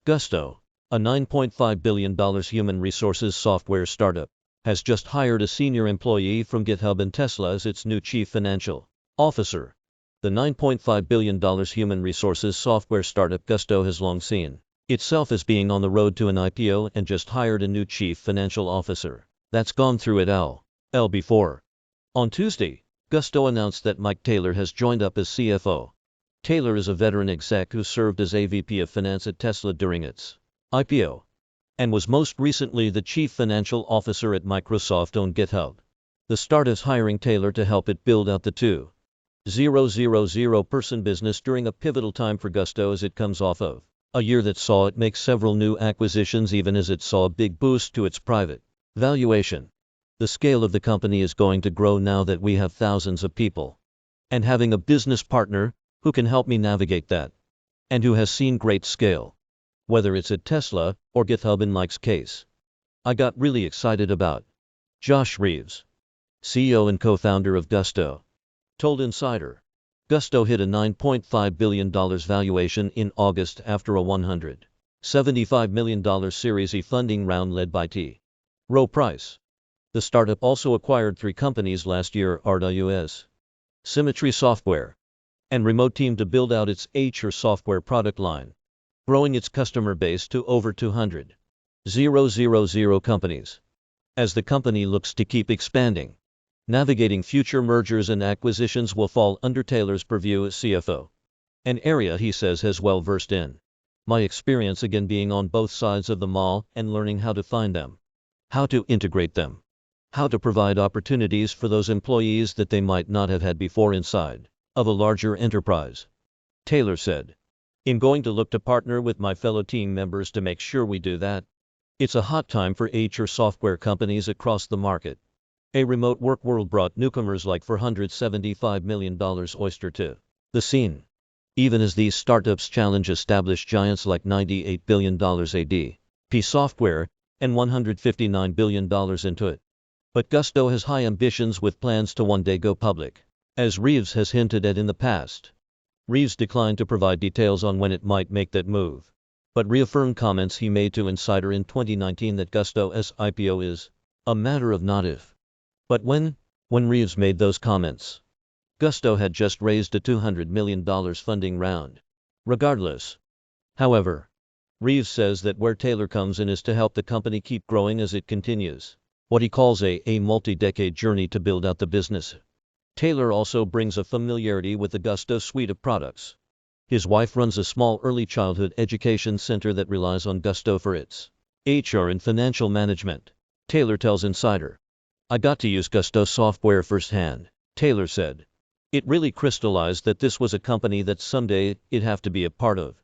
Gusto, a $9.5 billion human resources software startup, has just hired a senior employee from GitHub and Tesla as its new chief financial officer. The $9.5 billion human resources software startup Gusto has long seen itself as being on the road to an IPO and just hired a new chief financial officer that's gone through it all before. On Tuesday, Gusto announced that Mike Taylor has joined up as CFO. Taylor is a veteran exec who served as AVP of Finance at Tesla during its IPO, and was most recently the chief financial officer at Microsoft-owned GitHub. The startup is hiring Taylor to help it build out the 2,000-person business during a pivotal time for Gusto as it comes off of a year that saw it make several new acquisitions even as it saw a big boost to its private valuation. The scale of the company is going to grow now that we have thousands of people. And having a business partner who can help me navigate that, and who has seen great scale, whether it's at Tesla or GitHub in Mike's case, I got really excited about. Josh Reeves, CEO and co-founder of Gusto, told Insider. Gusto hit a $9.5 billion valuation in August after a $175 million Series E funding round led by Rowe Price. The startup also acquired 3 companies last year: Ardius, Symmetry Software, and Remote Team to build out its HR software product line, growing its customer base to over 200,000 companies. As the company looks to keep expanding, navigating future mergers and acquisitions will fall under Taylor's purview as CFO, an area he says has well versed in. My experience again being on both sides of the mall and learning how to find them, how to integrate them, how to provide opportunities for those employees that they might not have had before inside of a larger enterprise, Taylor said. I'm going to look to partner with my fellow team members to make sure we do that. It's a hot time for HR software companies across the market. A remote work world brought newcomers like $475 million oyster to the scene, even as these startups challenge established giants like $98 billion ADP software and $159 billion into it. But Gusto has high ambitions with plans to one day go public, as Reeves has hinted at in the past. Reeves declined to provide details on when it might make that move, but reaffirmed comments he made to Insider in 2019 that Gusto's IPO is a matter of not if, but when. When Reeves made those comments, Gusto had just raised a $200 million funding round. Regardless, however, Reeves says that where Taylor comes in is to help the company keep growing as it continues what he calls a multi-decade journey to build out the business. Taylor also brings a familiarity with the Gusto suite of products. His wife runs a small early childhood education center that relies on Gusto for its HR and financial management. Taylor tells Insider, I got to use Gusto software firsthand, Taylor said. It really crystallized that this was a company that someday it'd have to be a part of.